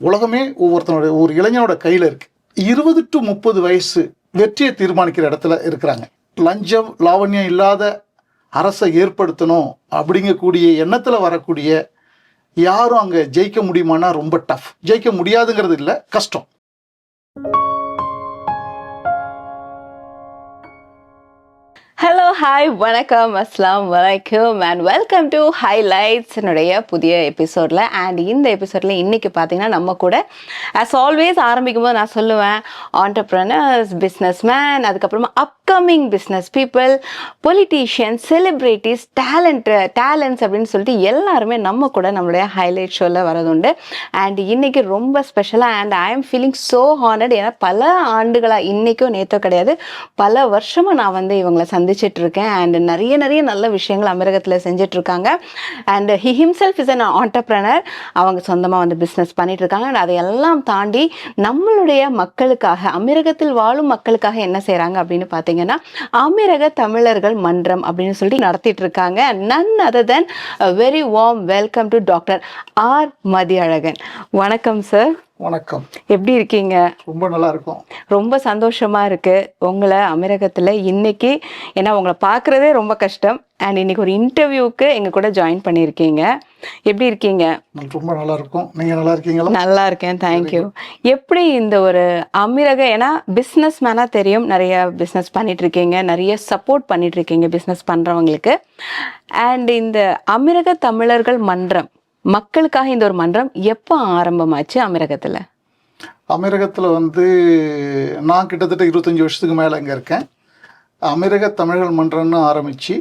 உலகமே ஒவ்வொருத்தனோட ஒரு இளைஞனோட கையில் இருக்குது. 20 to 30 வயசு வெற்றியை தீர்மானிக்கிற இடத்துல இருக்கிறாங்க. லஞ்சம் லாவண்யம் இல்லாத அரசை ஏற்படுத்தணும் அப்படிங்கக்கூடிய எண்ணத்தில் வரக்கூடிய யாரும் அங்கே ஜெயிக்க முடியுமானா ரொம்ப டஃப். ஜெயிக்க முடியாதுங்கிறது இல்லை, கஷ்டம். ஹலோ, ஹாய், வணக்கம், அஸ்லாம் வலைக்கும் அண்ட் வெல்கம் டு ஹைலைட்ஸ் என்னுடைய புதிய எபிசோடில். அண்ட் இந்த எபிசோடில் இன்றைக்கி பார்த்தீங்கன்னா நம்ம கூட ஆஸ் ஆல்வேஸ் ஆரம்பிக்கும் போது நான் சொல்லுவேன் ஆண்டர்ப்ரனர்ஸ், பிஸ்னஸ் மேன், அதுக்கப்புறமா upcoming business people, politicians, celebrities, talents அப்படின்னு சொல்லிட்டு எல்லாருமே நம்ம கூட நம்மளுடைய ஹைலைட் ஷோவில் வரதுண்டு. அண்ட் இன்றைக்கி ரொம்ப ஸ்பெஷலாக and I am feeling so honoured. ஏன்னா பல ஆண்டுகளாக, இன்றைக்கோ நேற்றோ கிடையாது, பல வருஷமாக நான் வந்து இவங்களை சந்திச்சிட்டு இருக்கேன். அண்ட் நிறைய நல்ல விஷயங்கள் அமீரகத்தில் செஞ்சுட்டு இருக்காங்க. And he himself is an entrepreneur. அவங்க சொந்தமாக வந்து பிஸ்னஸ் பண்ணிட்டு இருக்காங்க. அண்ட் அதையெல்லாம் தாண்டி நம்மளுடைய மக்களுக்காக, அமீரகத்தில் வாழும் மக்களுக்காக என்ன செய்கிறாங்க அப்படின்னு பார்த்தீங்கன்னா அமீரக தமிழர்கள் மன்றம் அப்படின்னு சொல்லிட்டு நடத்திட்டு இருக்காங்க. None other than very warm welcome to doctor R Mathiyazhagan. வணக்கம் சார். வணக்கம். எப்படி இருக்கீங்க? ரொம்ப நல்லா இருக்கும். ரொம்ப சந்தோஷமா இருக்கு உங்களை அமீரகத்தில் இன்னைக்கு, ஏன்னா உங்களை பார்க்குறதே ரொம்ப கஷ்டம். அண்ட் இன்னைக்கு ஒரு இன்டர்வியூக்கு எங்கள் கூட ஜாயின் பண்ணியிருக்கீங்க. எப்படி இருக்கீங்க? ரொம்ப நல்லா இருக்கும். நீங்கள் நல்லா இருக்கீங்களா? நல்லா இருக்கேன், தேங்க்யூ. எப்படி இந்த ஒரு அமீரக, ஏன்னா பிஸ்னஸ் மேனாக தெரியும், நிறைய பிஸ்னஸ் பண்ணிட்டு இருக்கீங்க, நிறைய சப்போர்ட் பண்ணிட்டு இருக்கீங்க பிஸ்னஸ் பண்ணுறவங்களுக்கு. அண்ட் இந்த அமீரக தமிழர்கள் மன்றம், மக்களுக்காக இந்த ஒரு மன்றம் எப்போ ஆரம்பமாச்சு அமீரகத்தில்? அமீரகத்தில் வந்து நான் கிட்டத்தட்ட 25 வருஷத்துக்கு மேலே இங்கே இருக்கேன். அமீரக தமிழர்கள் மன்றம்னு ஆரம்பித்து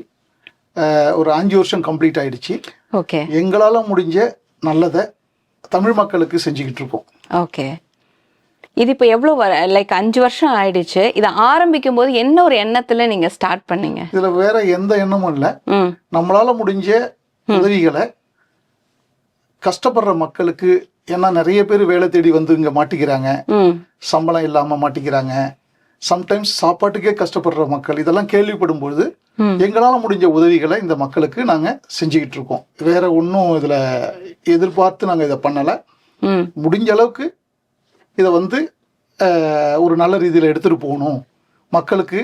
ஒரு 5 வருஷம் கம்ப்ளீட் ஆகிடுச்சு. ஓகே. எங்களால் முடிஞ்ச நல்லதை தமிழ் மக்களுக்கு செஞ்சுக்கிட்டு இருக்கோம். ஓகே. இது இப்போ எவ்வளோ லைக் 5 வருஷம் ஆயிடுச்சு. இதை ஆரம்பிக்கும் போது என்ன ஒரு எண்ணத்தில் நீங்கள் ஸ்டார்ட் பண்ணீங்க? இதில் வேற எந்த எண்ணமும் இல்லை. நம்மளால் முடிஞ்ச உதவிகளை கஷ்டப்படுற மக்களுக்கு, ஏன்னா நிறைய பேர் வேலை தேடி வந்து இங்கே மாட்டிக்கிறாங்க, சம்பளம் இல்லாமல் மாட்டிக்கிறாங்க, சம்டைம்ஸ் சாப்பாட்டுக்கே கஷ்டப்படுற மக்கள், இதெல்லாம் கேள்விப்படும் பொழுது எங்களால் முடிஞ்ச உதவிகளை இந்த மக்களுக்கு நாங்கள் செஞ்சுக்கிட்டு இருக்கோம். வேற ஒன்றும் இதில் எதிர்பார்த்து நாங்கள் இதை பண்ணலை. முடிஞ்ச அளவுக்கு இதை வந்து ஒரு நல்ல ரீதியில் எடுத்துகிட்டு போகணும், மக்களுக்கு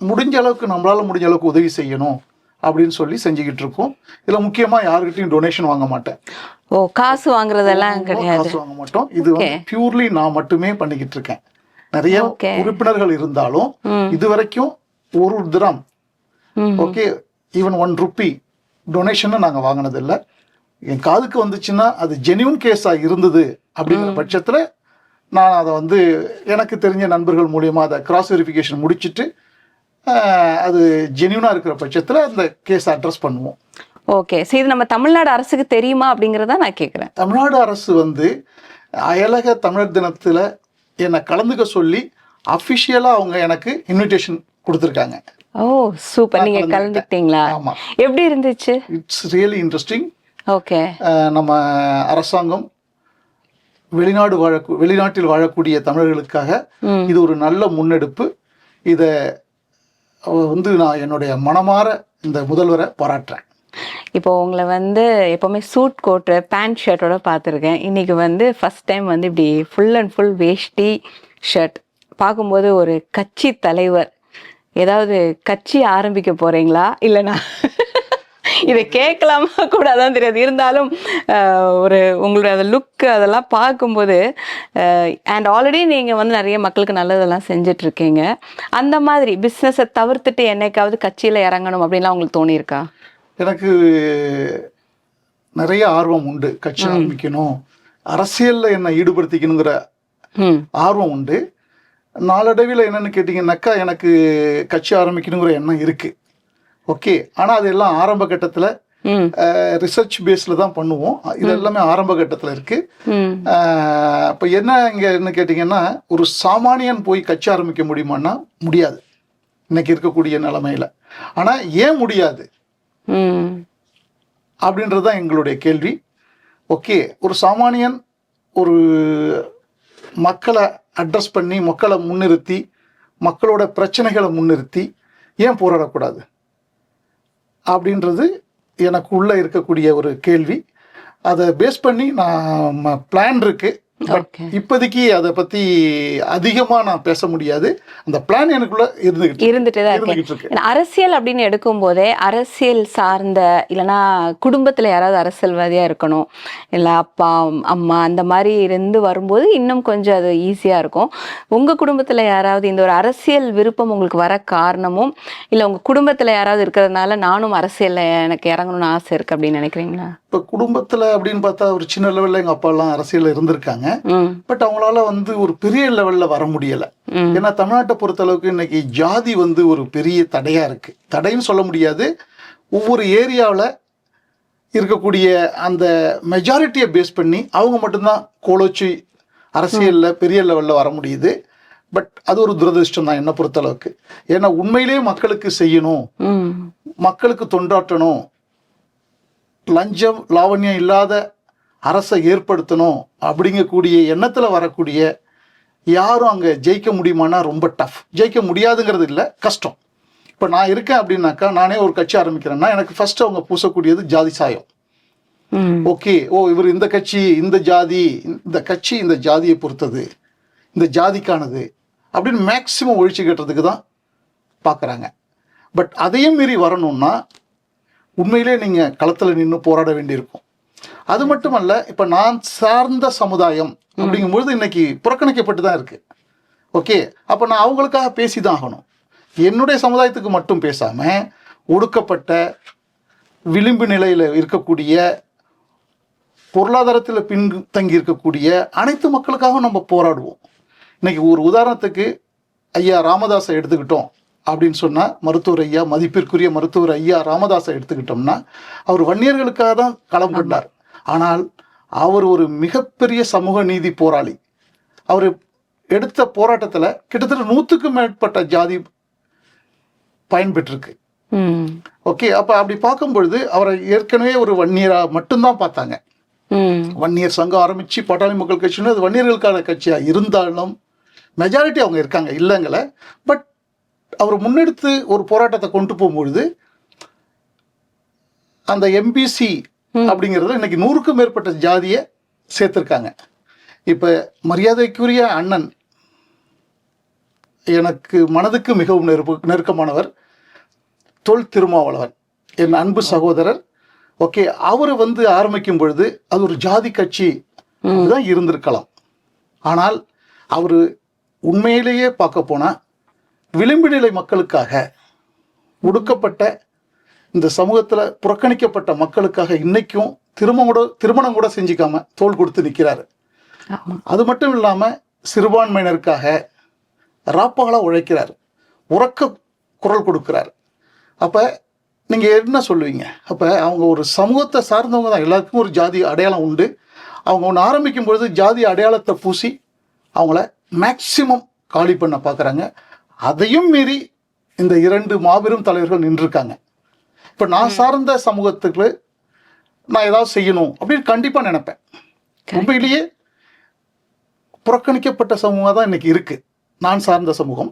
முடிஞ்ச அளவுக்கு நம்மளால் முடிஞ்ச அளவுக்கு உதவி செய்யணும் அப்படின்னு சொல்லி செஞ்சுக்கிட்டு இருக்கோம். இதில் முக்கியமாக யாருக்கிட்டையும் டொனேஷன் வாங்க மாட்டேன். ஓ, காசு வாங்குறதெல்லாம் கிடையாது. காசு வாங்க மாட்டோம். இது வந்து பியூர்லி நான் மட்டுமே பண்ணிக்கிட்டு இருக்கேன். நிறைய உறுப்பினர்கள் இருந்தாலும் இது வரைக்கும் ஒரு dirham, okay, even 1 Ruby donation நாங்கள் வாங்கினதில்லை. என் காதுக்கு வந்துச்சுன்னா அது ஜென்யூன் கேஸாக இருந்தது அப்படிங்கிற பட்சத்தில் நான் அதை வந்து எனக்கு தெரிஞ்ச நண்பர்கள் மூலியமாக அதை கிராஸ் வெரிஃபிகேஷன் முடிச்சுட்டு அது ஜென்யூனாக இருக்கிற பட்சத்தில் அந்த கேஸை அட்ரஸ் பண்ணுவோம். ஓகே. சரி, இது நம்ம தமிழ்நாடு அரசுக்கு தெரியுமா அப்படிங்கிறத நான் கேட்குறேன். தமிழ்நாடு அரசு வந்து அயலக தமிழர் தினத்தில் என்னை கலந்துக்க சொல்லி அஃபிஷியலாக அவங்க எனக்கு இன்விடேஷன் கொடுத்துருக்காங்க. ஓ, சூப்பர். நீங்கள் கலந்துக்கிட்டீங்களா? ஆமாம். எப்படி இருந்துச்சு? It's really interesting. ஓகே. நம்ம அரசாங்கம் வெளிநாட்டில் வாழக்கூடிய தமிழர்களுக்காக இது ஒரு நல்ல முன்னெடுப்பு. இதை வந்து நான் என்னுடைய மனமாற இந்த முதல்வரை பாராட்டுறேன். இப்போ உங்களை வந்து எப்போவுமே சூட் கோட்டு பேண்ட் ஷர்ட்டோட பார்த்துருக்கேன். இன்றைக்கி வந்து ஃபஸ்ட் டைம் வந்து இப்படி full and full veshti shirt பார்க்கும்போது ஒரு கட்சி தலைவர், ஏதாவது கட்சி ஆரம்பிக்க போகிறீங்களா? இல்லைனா இதை கேட்கலாமா கூட அதான் தெரியாது. இருந்தாலும் ஒரு உங்களுடைய அந்த லுக்கு அதெல்லாம் பார்க்கும்போது, அண்ட் ஆல்ரெடி நீங்கள் வந்து நிறைய மக்களுக்கு நல்லதெல்லாம் செஞ்சிட்ருக்கீங்க. அந்த மாதிரி பிஸ்னஸை தவிர்த்துட்டு என்னைக்காவது கட்சியில் இறங்கணும் அப்படின்லாம் உங்களுக்கு தோணியிருக்கா? எனக்கு நிறைய ஆர்வம் உண்டு. கட்சி ஆரம்பிக்கணும், அரசியலில் என்னை ஈடுபடுத்திக்கணுங்கிற ஆர்வம் உண்டு. நாளடைவில் என்னென்னு கேட்டிங்கன்னாக்கா எனக்கு கட்சி ஆரம்பிக்கணுங்கிற எண்ணம் இருக்குது. ஓகே. ஆனால் அது எல்லாம் ஆரம்ப கட்டத்தில் ரிசர்ச் பேஸில் தான் பண்ணுவோம். இது எல்லாமே ஆரம்ப கட்டத்தில் இருக்குது. இப்போ என்ன கேட்டிங்கன்னா, ஒரு சாமானியன் போய் கட்சி ஆரம்பிக்க முடியுமான்னா முடியாது இன்னைக்கு இருக்கக்கூடிய நிலைமையில். ஆனால் ஏன் முடியாது அப்படின்றது தான் எங்களுடைய கேள்வி. ஓகே, ஒரு சாமானியன் ஒரு மக்களை அட்ரஸ் பண்ணி, மக்களை முன்னிறுத்தி, மக்களோட பிரச்சனைகளை முன்னிறுத்தி ஏன் போராடக்கூடாது அப்படின்றது எனக்கு உள்ளே இருக்கக்கூடிய ஒரு கேள்வி. அதை பேஸ் பண்ணி நான் பிளான் இருக்குது. ஓகே. இப்போதைக்கு அதை பத்தி அதிகமா நான் பேச முடியாது. அந்த பிளான் எனக்குள்ள இருந்துட்டே தான் இருக்கு. இருக்கு. அரசியல் அப்படின்னு எடுக்கும்போதே அரசியல் சார்ந்த இல்லைன்னா குடும்பத்துல யாராவது அரசியல்வாதியா இருக்கணும், இல்ல அப்பா அம்மா அந்த மாதிரி இருந்து வரும்போது இன்னும் கொஞ்சம் அது ஈஸியா இருக்கும். உங்க குடும்பத்துல யாராவது இந்த ஒரு அரசியல் விருப்பம் உங்களுக்கு வர காரணமும், இல்ல உங்க குடும்பத்துல யாராவது இருக்கிறதுனால நானும் அரசியல்ல எனக்கு இறங்கணும்னு ஆசை இருக்கு அப்படின்னு நினைக்கிறீங்களா? இப்போ குடும்பத்துல அப்படின்னு பார்த்தா ஒரு சின்ன லெவல்ல எங்க அப்பா எல்லாம் அரசியல் இருந்திருக்காங்க. பட் அவங்களால ஒரு பெரிய லெவல்ல வர முடியல. ஏன்னா தமிழ்நாட்டை பொறுத்தளவுக்கு இன்னைக்கு ஜாதி ஒரு பெரிய தடையா இருக்கு. தடைன்னு சொல்ல முடியாது. ஒவ்வொரு ஏரியாவில் இருக்கக்கூடிய அந்த மெஜாரிட்டியை பேஸ் பண்ணி அவங்க மட்டும்தான் கோலோச்சி அரசியல்ல பெரிய லெவல்ல வர முடியுது. பட் அது ஒரு துரதிருஷ்டம் தான் என்னை பொறுத்தளவுக்கு. ஏன்னா உண்மையிலேயே மக்களுக்கு செய்யணும், மக்களுக்கு தொண்டாற்றணும், லஞ்சம் லாவண்யம் இல்லாத அரசை ஏற்படுத்தணும் அப்படிங்கக்கூடிய எண்ணத்தில் வரக்கூடிய யாரும் அங்கே ஜெயிக்க முடியுமானா ரொம்ப டஃப். ஜெயிக்க முடியாதுங்கிறது இல்லை, கஷ்டம். இப்போ நான் இருக்கேன் அப்படின்னாக்கா, நானே ஒரு கட்சி ஆரம்பிக்கிறேன்னா எனக்கு ஃபர்ஸ்ட் அவங்க பூசக்கூடியது ஜாதி சாயம். ஓகே, இவர் இந்த கட்சி இந்த ஜாதி, இந்த கட்சி இந்த ஜாதியை பொறுத்தது, இந்த ஜாதிக்கானது அப்படின்னு மேக்சிமம் ஒழிச்சு கட்டுறதுக்கு தான் பார்க்குறாங்க. பட் அதையும் மீறி வரணும்னா உண்மையிலே நீங்கள் களத்தில் நின்று போராட வேண்டியிருக்கும். அது மட்டுமல்ல, இப்போ நான் சார்ந்த சமுதாயம் அப்படிங்கும்பொழுது இன்னைக்கு புறக்கணிக்கப்பட்டு தான் இருக்கு. ஓகே, அப்போ நான் அவங்களுக்காக பேசி தான் ஆகணும். என்னுடைய சமுதாயத்துக்கு மட்டும் பேசாமல் ஒடுக்கப்பட்ட விளிம்பு நிலையில் இருக்கக்கூடிய, பொருளாதாரத்தில் பின்தங்கி இருக்கக்கூடிய அனைத்து மக்களுக்காகவும் நம்ம போராடுவோம். இன்னைக்கு ஒரு உதாரணத்துக்கு ஐயா ராமதாஸை எடுத்துக்கிட்டோம் அப்படின்னு சொன்னால், மருத்துவர் ஐயா, மதிப்பிற்குரிய மருத்துவர் ஐயா ராமதாஸை எடுத்துக்கிட்டோம்னா அவர் வன்னியர்களுக்காக தான் களம் கண்டார். ஆனால் அவர் ஒரு மிகப்பெரிய சமூக நீதி போராளி. அவர் எடுத்த போராட்டத்தில் கிட்டத்தட்ட 100க்கும் மேற்பட்ட ஜாதி பயன்பெற்றிருக்கு. ஓகே, அப்போ அப்படி பார்க்கும் பொழுது அவரை ஏற்கனவே ஒரு வன்னியராக மட்டும்தான் பார்த்தாங்க. வன்னியர் சங்கம் ஆரம்பித்து பாட்டாளி மக்கள் கட்சின்னு அது வன்னியர்களுக்கான கட்சியாக இருந்தாலும் மெஜாரிட்டி அவங்க இருக்காங்க, இல்லைங்கள. பட் அவர் முன்னெடுத்து ஒரு போராட்டத்தை கொண்டு போகும்பொழுது அந்த எம்பிசி அப்படிங்கிறது இன்னைக்கு 100க்கும் மேற்பட்ட ஜாதியை சேர்த்திருக்காங்க. இப்போ மரியாதைக்குரிய அண்ணன், எனக்கு மனதுக்கு மிகவும் நெருக்கமானவர், தொல் திருமாவளவன், என் அன்பு சகோதரர். ஓகே, அவர் ஆரம்பிக்கும் பொழுது அது ஒரு ஜாதி கட்சி தான் இருந்திருக்கலாம். ஆனால் அவர் உண்மையிலேயே பார்க்க போனால் விளிம்பு நிலை மக்களுக்காக, ஒடுக்கப்பட்ட இந்த சமூகத்தில் புறக்கணிக்கப்பட்ட மக்களுக்காக இன்னைக்கும் திருமணம் கூட செஞ்சுக்காம தோள் கொடுத்து நிற்கிறாரு. அது மட்டும் இல்லாமல் சிறுபான்மையினருக்காக ராப்பாக உழைக்கிறார், உறக்க குரல் கொடுக்கிறார். அப்போ நீங்கள் என்ன சொல்லுவீங்க? அப்போ அவங்க ஒரு சமூகத்தை சார்ந்தவங்க தான், எல்லாருக்கும் ஒரு ஜாதி அடையாளம் உண்டு. அவங்க ஒன்று ஆரம்பிக்கும் பொழுது ஜாதி அடையாளத்தை பூசி அவங்கள மேக்சிமம் காலி பண்ண பார்க்குறாங்க. அதையும் மீறி இந்த 2 மாபெரும் தலைவர்கள் நின்றுருக்காங்க. இப்போ நான் சார்ந்த சமூகத்துக்கு நான் ஏதாவது செய்யணும் அப்படின்னு கண்டிப்பாக நினைப்பேன். உண்மையிலேயே புறக்கணிக்கப்பட்ட சமூகம் தான் இன்னைக்கு இருக்கு நான் சார்ந்த சமூகம்.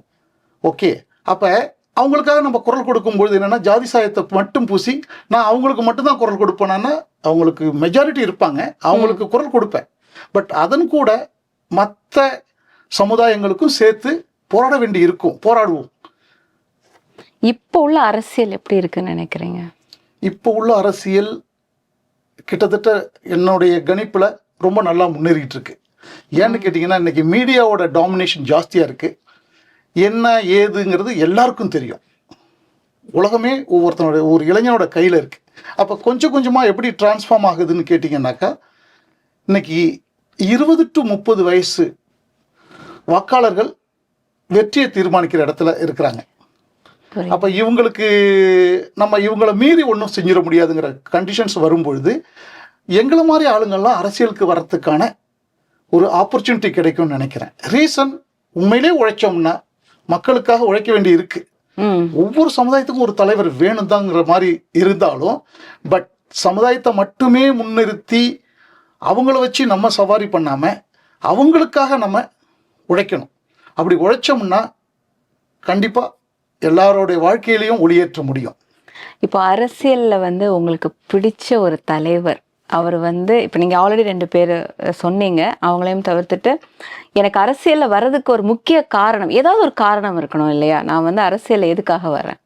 ஓகே, அப்போ அவங்களுக்காக நம்ம குரல் கொடுக்கும்பொழுது என்னென்னா, ஜாதி சாயத்தை மட்டும் பூசி நான் அவங்களுக்கு மட்டும்தான் குரல் கொடுப்பேன்னா, அவங்களுக்கு மெஜாரிட்டி இருப்பாங்க, அவங்களுக்கு குரல் கொடுப்பேன். பட் அதன் கூட மற்ற சமுதாயங்களுக்கும் சேர்த்து போராட வேண்டி இருக்கும், போராடுவோம். இப்போ உள்ள அரசியல் எப்படி இருக்குன்னு நினைக்கிறீங்க? இப்போ உள்ள அரசியல் கிட்டத்தட்ட என்னுடைய கணிப்பில் ரொம்ப நல்லா முன்னேறிட்டு இருக்கு. ஏன்னு கேட்டிங்கன்னா, இன்னைக்கு மீடியாவோட டாமினேஷன் ஜாஸ்தியாக இருக்குது. என்ன ஏதுங்கிறது எல்லாருக்கும் தெரியும். உலகமே ஒரு இளைஞனோட கையில் இருக்குது. அப்போ கொஞ்சம் கொஞ்சமாக எப்படி டிரான்ஸ்ஃபார்ம் ஆகுதுன்னு கேட்டிங்கன்னாக்கா, இன்னைக்கு 20 to 30 வயசு வாக்காளர்கள் வெற்றியை தீர்மானிக்கிற இடத்துல இருக்கிறாங்க. அப்போ இவங்களுக்கு நம்ம இவங்களை மீறி ஒன்றும் செஞ்சிட முடியாதுங்கிற கண்டிஷன்ஸ் வரும்பொழுது எங்களை மாதிரி ஆளுங்கள்லாம் அரசியலுக்கு வர்றதுக்கான ஒரு ஆப்பர்ச்சுனிட்டி கிடைக்கும்னு நினைக்கிறேன். ரீசன், உண்மையிலே உழைச்சோம்னா மக்களுக்காக உழைக்க வேண்டி இருக்கு. ஒவ்வொரு சமுதாயத்துக்கும் ஒரு தலைவர் வேணும் தாங்கிற மாதிரி இருந்தாலும், பட் சமுதாயத்தை மட்டுமே முன்னிறுத்தி அவங்கள வச்சு நம்ம சவாரி பண்ணாமல் அவங்களுக்காக நம்ம உழைக்கணும். அப்படி உழைச்சோம்னா கண்டிப்பாக எல்லாரோடைய வாழ்க்கையிலையும் ஒளியேற்ற முடியும். இப்போ அரசியலில் உங்களுக்கு பிடிச்ச ஒரு தலைவர் அவர் வந்து இப்போ நீங்கள் ஆல்ரெடி 2 பேர் சொன்னீங்க, அவங்களையும் தவிர்த்துட்டு எனக்கு அரசியலில் வர்றதுக்கு ஒரு முக்கிய காரணம், ஏதாவது ஒரு காரணம் இருக்கணும் இல்லையா? நான் வந்து அரசியலில் எதுக்காக வரேன்?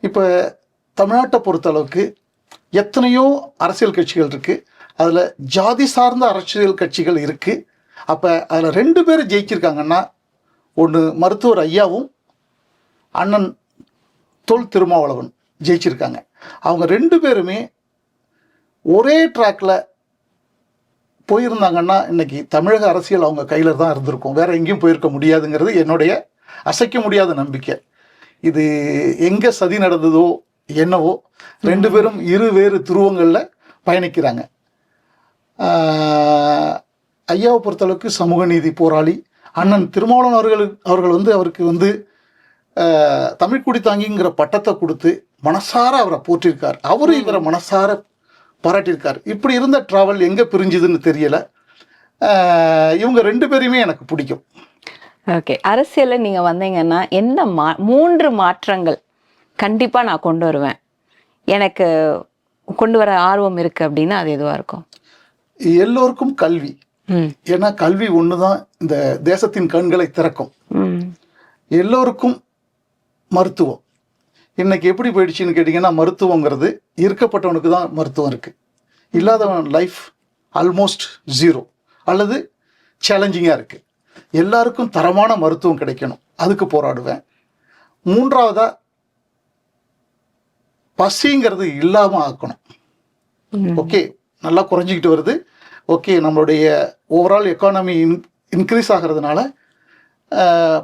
இப்போ தமிழ்நாட்டை பொறுத்தளவுக்கு எத்தனையோ அரசியல் கட்சிகள் இருக்குது. அதில் ஜாதி சார்ந்த அரசியல் கட்சிகள் இருக்குது. அப்போ அதில் 2 பேர் ஜெயிச்சிருக்காங்கன்னா, ஒன்று மருத்துவர் ஐயாவும் அண்ணன் தொல் திருமாவளவன் ஜெயிச்சிருக்காங்க. அவங்க 2 பேருமே ஒரே ட்ராக்ல போயிருந்தாங்கன்னா இன்னைக்கு தமிழக அரசியல் அவங்க கையில் தான் இருந்திருக்கும். வேற எங்கேயும் போயிருக்க முடியாதுங்கிறது என்னுடைய அசைக்க முடியாத நம்பிக்கை. இது எங்கே சதி நடந்ததோ என்னவோ 2 பேரும் வேறு துருவங்களில் பயணிக்கிறாங்க. ஐயாவை பொறுத்தளவுக்கு சமூக நீதி போராளி. அண்ணன் திருமாவளவன் அவர்கள் வந்து அவருக்கு வந்து தமிழ்குடி தாங்கிங்கிற பட்டத்தை கொடுத்து மனசார அவரை போற்றிருக்கார். அவரும் இவரை மனசார பாராட்டியிருக்கார். இப்படி இருந்த ட்ராவல் எங்கே பிரிஞ்சுதுன்னு தெரியல. இவங்க 2 பேரையுமே எனக்கு பிடிக்கும். ஓகே, அரசியலில் நீங்கள் வந்தீங்கன்னா என்ன 3 மாற்றங்கள் கண்டிப்பாக நான் கொண்டு வருவேன், எனக்கு கொண்டு வர ஆர்வம் இருக்குது அப்படின்னா அது எதுவாக இருக்கும்? எல்லோருக்கும் கல்வி. ஏன்னா கல்வி ஒன்று தான் இந்த தேசத்தின் கண்களை திறக்கும். எல்லோருக்கும் மருத்துவம். இன்னைக்கு எப்படி போயிடுச்சுன்னு கேட்டிங்கன்னா, மருத்துவங்கிறது இருக்கப்பட்டவனுக்கு தான் மருத்துவம் இருக்குது. இல்லாதவன் லைஃப் ஆல்மோஸ்ட் 0 அல்லது சேலஞ்சிங்காக இருக்குது. எல்லாருக்கும் தரமான மருத்துவம் கிடைக்கணும், அதுக்கு போராடுவேன். 3வதா பசிங்கிறது இல்லாமல் ஆக்கணும். ஓகே, நல்லா குறைஞ்சிக்கிட்டு வருது. ஓகே, நம்மளுடைய ஓவரால் எக்கானமி இன்க்ரீஸ் ஆகிறதுனால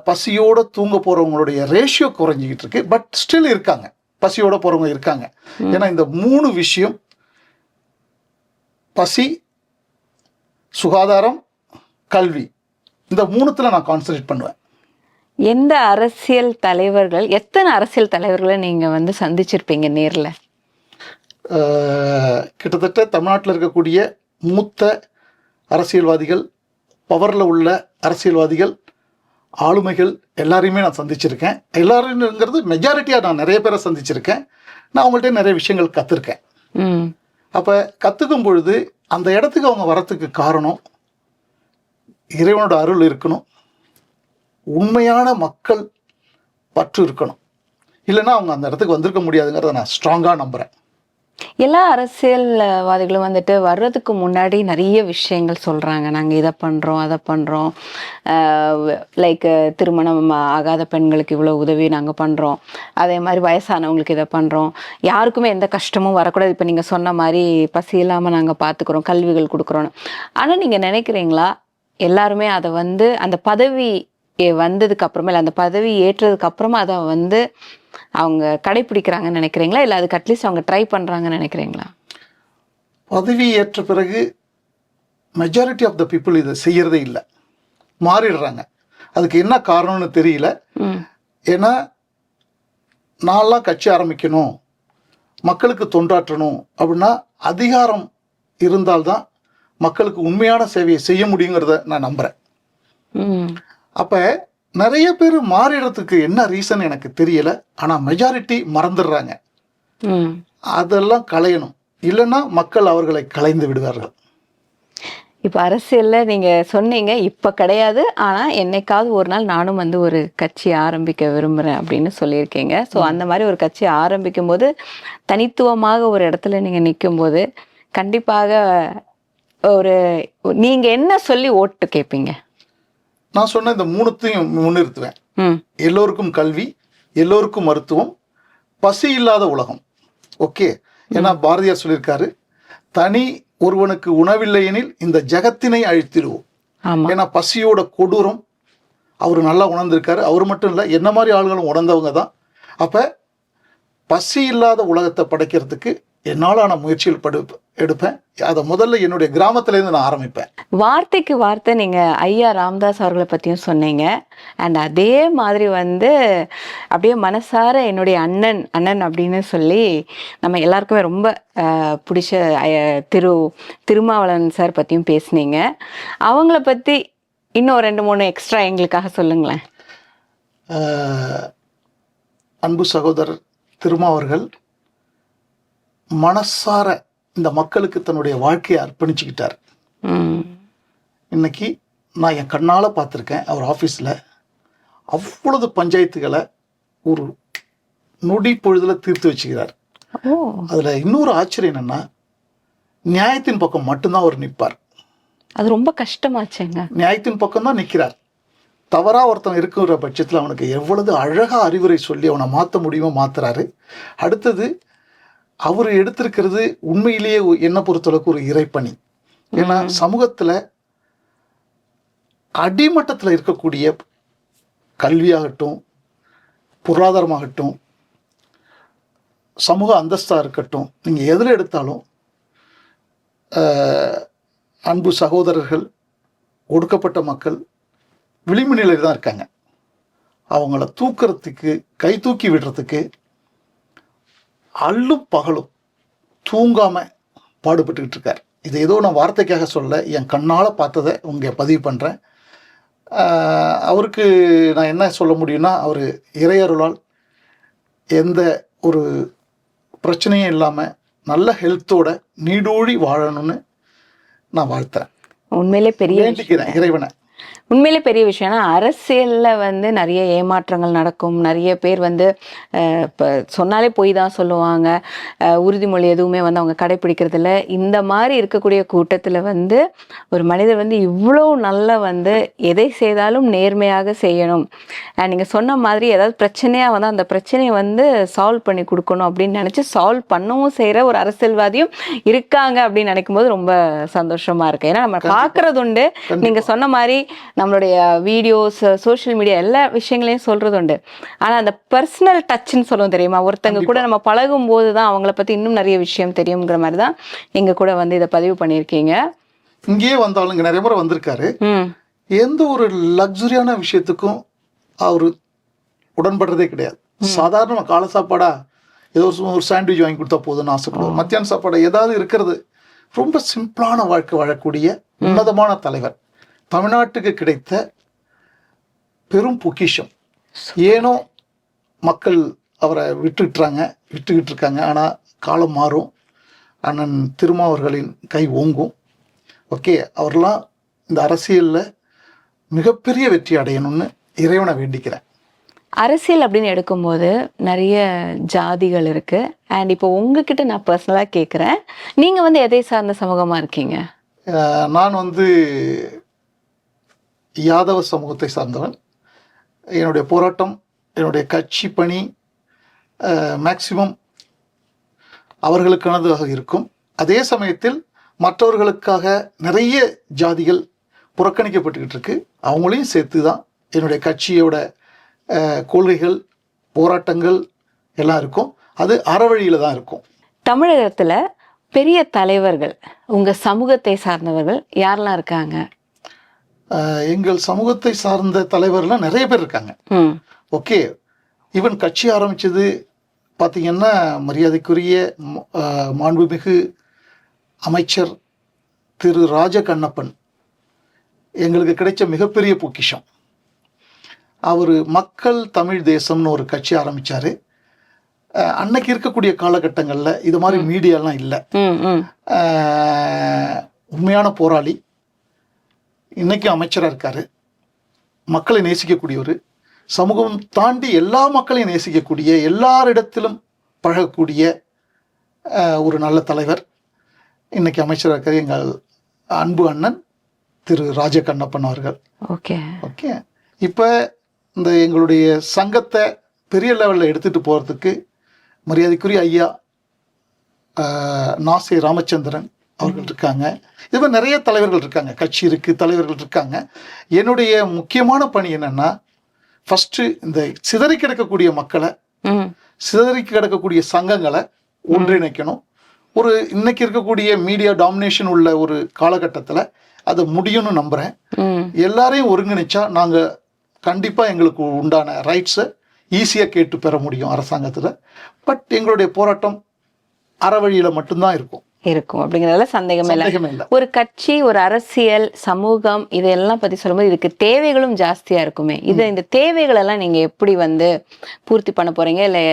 பசியோடு தூங்க போகிறவங்களுடைய ரேஷியோ குறைஞ்சிக்கிட்டு இருக்கு. பட் ஸ்டில் இருக்காங்க, பசியோடு போகிறவங்க இருக்காங்க. ஏன்னா இந்த 3 விஷயம், பசி, சுகாதாரம், கல்வி, இந்த 3த்துல நான் கான்சன்ட்ரேட் பண்ணுவேன். எந்த அரசியல் தலைவர்கள், எத்தனை அரசியல் தலைவர்களை நீங்கள் வந்து சந்திச்சிருப்பீங்க நேரில்? கிட்டத்தட்ட தமிழ்நாட்டில் இருக்கக்கூடிய மூத்த அரசியல்வாதிகள், பவரில் உள்ள அரசியல்வாதிகள், ஆளுமைகள் எல்லாரையுமே நான் சந்திச்சிருக்கேன். எல்லாருங்கிறது மெஜாரிட்டியாக நான் நிறைய பேரை சந்திச்சிருக்கேன். நான் அவங்கள்ட்ட நிறைய விஷயங்கள் கற்றுருக்கேன். அப்போ கற்றுக்கும் பொழுது அந்த இடத்துக்கு அவங்க வரத்துக்கு காரணம் இறைவனோட அருள் இருக்கணும், உண்மையான மக்கள் பற்று இருக்கணும். இல்லைன்னா அவங்க அந்த இடத்துக்கு வந்திருக்க முடியாதுங்கிறத நான் ஸ்ட்ராங்காக நம்புகிறேன். எல்லா அரசியல்வாதிகளும் வந்துட்டு வர்றதுக்கு முன்னாடி நிறைய விஷயங்கள் சொல்கிறாங்க, நாங்கள் இதை பண்ணுறோம் அதை பண்ணுறோம், லைக் திருமணம் ஆகாத பெண்களுக்கு இவ்வளோ உதவி நாங்கள் பண்ணுறோம், அதே மாதிரி வயசானவங்களுக்கு இதை பண்ணுறோம், யாருக்குமே எந்த கஷ்டமும் வரக்கூடாது, இப்போ நீங்கள் சொன்ன மாதிரி பசி இல்லாமல் நாங்கள் பார்த்துக்குறோம், கல்விகள் கொடுக்குறோன்னு. ஆனால் நீங்கள் நினைக்கிறீங்களா எல்லாருமே அதை வந்து அந்த பதவி வந்ததுக்கு அப்புறமா, இல்லை அந்த பதவி ஏற்றதுக்கு அப்புறமா அதை வந்து அவங்க கடைப்பிடிக்கிறாங்கன்னு நினைக்கிறீங்களா, இல்லை அதுக்கு அட்லீஸ்ட் அவங்க ட்ரை பண்ணுறாங்கன்னு நினைக்கிறீங்களா? பதவி ஏற்ற பிறகு மெஜாரிட்டி ஆஃப் த பீப்புள் இதை செய்யறதே இல்லை, மாறிடுறாங்க. அதுக்கு என்ன காரணம்னு தெரியல. ஏன்னா நான்லாம் கட்சி ஆரம்பிக்கணும், மக்களுக்கு தொண்டாற்றணும் அப்படின்னா அதிகாரம் இருந்தால்தான் மக்களுக்கு உண்மையான சேவையை செய்ய முடியுங்கிறத நான் நம்புகிறேன். அப்போ நிறைய பேர் மாறிடுறதுக்கு என்ன ரீசன் எனக்கு தெரியல. ஆனால் மெஜாரிட்டி மறந்துடுறாங்க. அதெல்லாம் களையணும், இல்லைன்னா மக்கள் அவர்களை களைந்து விடுவார்கள். இப்போ அரசியலில் நீங்கள் சொன்னீங்க இப்போ கிடையாது, ஆனால் என்னைக்காவது ஒரு நாள் நானும் வந்து ஒரு கட்சி ஆரம்பிக்க விரும்புகிறேன் அப்படின்னு சொல்லியிருக்கீங்க. ஸோ அந்த மாதிரி ஒரு கட்சி ஆரம்பிக்கும் போது தனித்துவமாக ஒரு இடத்துல நீங்கள் நிற்கும்போது கண்டிப்பாக ஒரு நீங்கள் என்ன சொல்லி ஓட்டு கேட்பீங்க? நான் சொன்ன இந்த 3த்தையும் முன்னிறுத்துவேன். எல்லோருக்கும் கல்வி, எல்லோருக்கும் மருத்துவம், பசி இல்லாத உலகம். ஓகே, ஏன்னா பாரதியார் சொல்லியிருக்காரு, தனி ஒருவனுக்கு உணவில்லை எனில் இந்த ஜகத்தினை அழித்திடுவோம். ஏன்னா பசியோட கொடூரம் அவர் நல்லா உணர்ந்திருக்காரு. அவர் மட்டும் இல்லை, என்ன மாதிரி ஆளுகளும் உணர்ந்தவங்க தான். அப்போ பசி இல்லாத உலகத்தை படைக்கிறதுக்கு என்னாலான முயற்சிகள் எடுப்பேன். அதை முதல்ல என்னுடைய கிராமத்திலேருந்து நான் ஆரம்பிப்பேன். வார்த்தைக்கு வார்த்தை நீங்கள் ஐயா ராமதாஸ் அவர்களை பற்றியும் சொன்னீங்க. அண்ட் அதே மாதிரி வந்து அப்படியே மனசார என்னுடைய அண்ணன் அப்படின்னு சொல்லி நம்ம எல்லாருக்குமே ரொம்ப பிடிச்ச திருமாவளவன் சார் பற்றியும் பேசுனீங்க. அவங்கள பற்றி இன்னும் 2-3 எக்ஸ்ட்ரா எங்களுக்காக சொல்லுங்களேன். அன்பு சகோதரர் திருமா அவர்கள் மனசார இந்த மக்களுக்கு தன்னுடைய வாழ்க்கையை அர்ப்பணிச்சுக்கிட்டார். இன்னைக்கு நான் என் கண்ணால் பார்த்துருக்கேன். அவர் ஆஃபீஸில் அவ்வளவு பஞ்சாயத்துகளை ஒரு நொடி பொழுதில் தீர்த்து வச்சுக்கிறார். அதில் இன்னொரு ஆச்சரியம் என்னென்னா, நியாயத்தின் பக்கம் மட்டும்தான் அவர் நிற்பார். அது ரொம்ப கஷ்டமாச்சுங்க. நியாயத்தின் பக்கம் தான் நிற்கிறார். தவறாக ஒருத்தன் இருக்கிற பட்சத்தில் அவனுக்கு எவ்வளவு அழகாக அறிவுரை சொல்லி அவனை மாற்ற முடியுமோ மாற்றுறாரு. அடுத்தது அவர் எடுத்திருக்கிறது உண்மையிலேயே என்னை பொறுத்தளவுக்கு ஒரு இறைப்பணி. ஏன்னா சமூகத்தில் அடிமட்டத்தில் இருக்கக்கூடிய கல்வியாகட்டும், பொருளாதாரமாகட்டும், சமூக அந்தஸ்தாக இருக்கட்டும், நீங்கள் எதில் எடுத்தாலும் அன்பு சகோதரர்கள், ஒடுக்கப்பட்ட மக்கள் விளிம்பு நிலையில் தான் இருக்காங்க. அவங்கள தூக்கிறதுக்கு, கை தூக்கி விடுறதுக்கு அள்ளும் பகலும் தூங்காமல் பாடுபட்டுக்கிட்டு இருக்கார். இது ஏதோ நான் வார்த்தைக்காக சொல்ல, என் கண்ணால் பார்த்ததை உங்க பதிவு பண்ணுறேன். அவருக்கு நான் என்ன சொல்ல முடியும்னா, அவர் இறையருளால் எந்த ஒரு பிரச்சனையும் இல்லாமல் நல்ல ஹெல்த்தோட நீடூழி வாழணும்னு நான் வாழ்த்துறேன். உண்மையிலே பெரிய வேண்டிக்கிறேன் இறைவனை. உண்மையிலே பெரிய விஷயம்னா, அரசியலில் வந்து நிறைய ஏமாற்றங்கள் நடக்கும். நிறைய பேர் வந்து இப்போ சொன்னாலே போய் தான் சொல்லுவாங்க. உறுதிமொழி எதுவுமே வந்து அவங்க கடைப்பிடிக்கிறதில்ல. இந்த மாதிரி இருக்கக்கூடிய கூட்டத்தில் வந்து ஒரு மனிதர் வந்து இவ்வளோ நல்லா வந்து எதை செய்தாலும் நேர்மையாக செய்யணும். நீங்கள் சொன்ன மாதிரி ஏதாவது பிரச்சனையாக வந்து அந்த பிரச்சனையை வந்து சால்வ் பண்ணி கொடுக்கணும் அப்படின்னு நினச்சி சால்வ் பண்ணவும் செய்கிற ஒரு அரசியல்வாதியும் இருக்காங்க அப்படின்னு நினைக்கும் போது ரொம்ப சந்தோஷமாக இருக்குது. ஏன்னா நம்ம பார்க்குறது உண்டு. நீங்கள் சொன்ன மாதிரி நம்மளுடைய வீடியோஸ், சோஷியல் மீடியா எல்லா விஷயங்களையும் சொல்றது உண்டு. ஆனா அந்த பர்சனல் டச்ன்னு சொல்லுவோம் தெரியுமா, ஒருத்தங்க கூட நம்ம பழகும் போது தான் அவங்கள பத்தி இன்னும் நிறைய விஷயம் தெரியுங்கிற மாதிரி தான் எங்க கூட வந்து இதை பதிவு பண்ணியிருக்கீங்க. இங்கேயே வந்தாலும் இங்க நிறைய முறை வந்திருக்காரு. எந்த ஒரு லக்ஸுரியான விஷயத்துக்கும் அவரு உடன்படுறதே கிடையாது. சாதாரண காலை சாப்பாடா ஏதோ ஒரு சாண்ட்விச் வாங்கி கொடுத்தா போதும்னு ஆசைப்படுவோம். மத்தியான சாப்பாடு ஏதாவது இருக்கிறது. ரொம்ப சிம்பிளான வாழ்க்கை வாழக்கூடிய உன்னதமான தலைவர். தமிழ்நாட்டுக்கு கிடைத்த பெரும் பொக்கிஷம். ஏனோ மக்கள் அவரை விட்டுக்கிட்டு இருக்காங்க. ஆனால் காலம் மாறும். அண்ணன் திருமாவர்களின் கை ஓங்கும். ஓகே, அவரெல்லாம் இந்த அரசியலில் மிகப்பெரிய வெற்றி அடையணும்னு இறைவனை வேண்டிக்கிறேன். அரசியல் அப்படின்னு எடுக்கும்போது நிறைய ஜாதிகள் இருக்கு. அண்ட் இப்போ உங்ககிட்ட நான் பர்சனலாக கேட்குறேன், நீங்கள் வந்து எதை சார்ந்த சமூகமாக இருக்கீங்க? நான் வந்து யாதவ சமூகத்தை சார்ந்தவன். என்னுடைய போராட்டம், என்னுடைய கட்சி பணி மேக்சிமம் அவர்களுக்கானதாக இருக்கும். அதே சமயத்தில் மற்றவர்களுக்காக நிறைய ஜாதிகள் புறக்கணிக்கப்பட்டுக்கிட்டு இருக்கு. அவங்களையும் சேர்த்து தான் என்னுடைய கட்சியோட கொள்கைகள், போராட்டங்கள் எல்லாம் இருக்கும். அது அறவழியில் தான் இருக்கும். தமிழகத்தில் பெரிய தலைவர்கள் உங்கள் சமூகத்தை சார்ந்தவர்கள் யாரெல்லாம் இருக்காங்க? எங்கள் சமூகத்தை சார்ந்த தலைவர்லாம் நிறைய பேர் இருக்காங்க. ஓகே, ஈவன் கட்சி ஆரம்பித்தது பார்த்திங்கன்னா மரியாதைக்குரிய மாண்புமிகு அமைச்சர் திரு ராஜகண்ணப்பன் எங்களுக்கு கிடைச்ச மிகப்பெரிய பொக்கிஷம். அவர் மக்கள் தமிழ் தேசம்னு ஒரு கட்சி ஆரம்பித்தார். அன்னைக்கு இருக்கக்கூடிய காலகட்டங்களில் இது மாதிரி மீடியாலாம் இல்லை. உண்மையான போராளி. இன்னைக்கும் அமைச்சராக இருக்காரு. மக்களை நேசிக்கக்கூடியவர். சமூகம் தாண்டி எல்லா மக்களையும் நேசிக்கக்கூடிய, எல்லாரிடத்திலும் பழகக்கூடிய ஒரு நல்ல தலைவர். இன்னைக்கு அமைச்சராக இருக்கார் எங்கள் அன்பு அண்ணன் திரு ராஜகண்ணப்பன் அவர்கள். ஓகே ஓகே இப்போ இந்த எங்களுடைய சங்கத்தை பெரிய லெவலில் எடுத்துகிட்டு போகிறதுக்கு மரியாதைக்குரிய ஐயா நாசே ராமச்சந்திரன் அவர்கள் இருக்காங்க. இது மாதிரி நிறைய தலைவர்கள் இருக்காங்க. கட்சி இருக்குது, தலைவர்கள் இருக்காங்க. என்னுடைய முக்கியமான பணி என்னென்னா, ஃபஸ்ட்டு இந்த சிதறி கிடக்கக்கூடிய மக்களை, சிதறி கிடக்கக்கூடிய சங்கங்களை ஒன்றிணைக்கணும். ஒரு இன்னைக்கு இருக்கக்கூடிய மீடியா டாமினேஷன் உள்ள ஒரு காலகட்டத்தில் அது முடியும்னு நம்புகிறேன். எல்லாரையும் ஒருங்கிணைச்சா நாங்கள் கண்டிப்பாக எங்களுக்கு உண்டான ரைட்ஸை ஈஸியாக கேட்டு பெற முடியும் அரசாங்கத்தில். பட் எங்களுடைய போராட்டம் அறவழியில் மட்டும்தான் இருக்கும் அப்படிங்கிறதுல சந்தேகமே இல்லை. ஒரு கட்சி, ஒரு அரசியல், சமூகம் இதெல்லாம் பற்றி சொல்லும்போது இதுக்கு தேவைகளும் ஜாஸ்தியாக இருக்குமே. இந்த தேவைகள் எல்லாம் நீங்கள் எப்படி வந்து பூர்த்தி பண்ண போகிறீங்க? இல்லை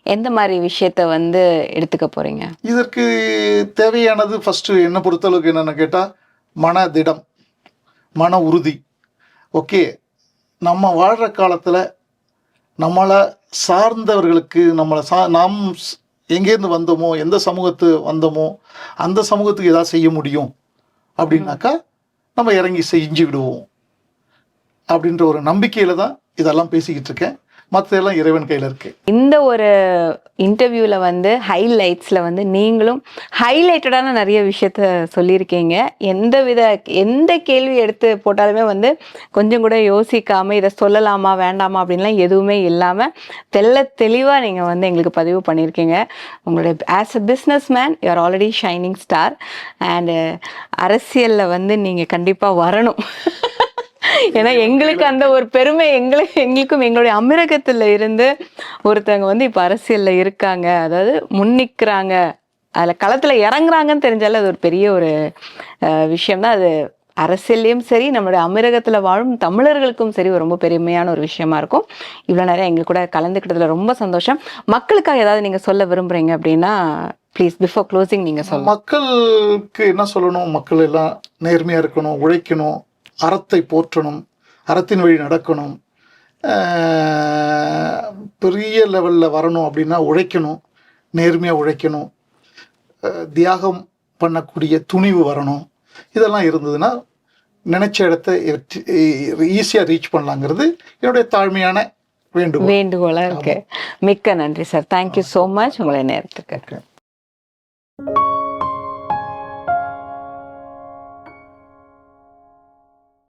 எந்த மாதிரி விஷயத்த வந்து எடுத்துக்க போறீங்க? இதற்கு தேவையானது ஃபர்ஸ்ட் என்ன பொறுத்தளவுக்கு என்னன்னு கேட்டால் மன திடம், மன உறுதி. ஓகே, நம்ம வாழ்கிற காலத்தில் நம்மளை சார்ந்தவர்களுக்கு நாம் எங்கேருந்து வந்தோமோ, எந்த சமூகத்து வந்தோமோ அந்த சமூகத்துக்கு ஏதாவது செய்ய முடியும் அப்படின்னாக்கா நம்ம இறங்கி செஞ்சு விடுவோம் அப்படின்ற ஒரு நம்பிக்கையில் தான் இதெல்லாம் பேசிக்கிட்டு இருக்கேன். மற்றதெல்லாம் இறைவன் கையில் இருக்கு. இந்த ஒரு இன்டர்வியூவில் வந்து ஹைலைட்ஸில் வந்து நீங்களும் ஹைலைட்டடான நிறைய விஷயத்த சொல்லியிருக்கீங்க. எந்த கேள்வி எடுத்து போட்டாலுமே வந்து கொஞ்சம் கூட யோசிக்காமல் இதை சொல்லலாமா வேண்டாமா அப்படின்லாம் எதுவுமே இல்லாமல் தெளிவாக நீங்கள் வந்து எங்களுக்கு பதிவு பண்ணியிருக்கீங்க. உங்களுடைய as a business man you are already shining star. And அரசியலில் வந்து நீங்கள் கண்டிப்பாக வரணும். ஏன்னா எங்களுக்கு அந்த ஒரு பெருமை எங்களுக்கும் எங்களுடைய அமீரகத்துல இருந்து ஒருத்தவங்க வந்து இப்ப அரசியல்ல இருக்காங்க, அதாவது முன்னிக்கிறாங்க, அதுல களத்துல இறங்குறாங்கன்னு தெரிஞ்சாலும் அது ஒரு பெரிய ஒரு விஷயம் தான். அது அரசியல்லையும் சரி நம்மளுடைய அமீரகத்துல வாழும் தமிழர்களுக்கும் சரி ரொம்ப பெருமையான ஒரு விஷயமா இருக்கும். இவ்வளவு நேரம் எங்க கூட கலந்துக்கிட்டதுல ரொம்ப சந்தோஷம். மக்களுக்காக ஏதாவது நீங்க சொல்ல விரும்புறீங்க அப்படின்னா ப்ளீஸ் பிஃபோர் க்ளோசிங் நீங்க சொல்லுங்க. மக்களுக்கு என்ன சொல்லணும்? மக்கள் எல்லாம் நேர்மையா இருக்கணும், உழைக்கணும், அறத்தை போற்றணும், அறத்தின் வழி நடக்கணும். பெரிய லெவலில் வரணும் அப்படின்னா உழைக்கணும், நேர்மையாக உழைக்கணும், தியாகம் பண்ணக்கூடிய துணிவு வரணும். இதெல்லாம் இருந்ததுன்னா நினைச்ச இடத்த ஈஸியாக ரீச் பண்ணலாங்கிறது என்னுடைய தாழ்மையான வேண்டுகோளாக இருக்கு. மிக்க நன்றி சார். தேங்க்யூ ஸோ மச் உங்களுடைய நேரத்துக்கு.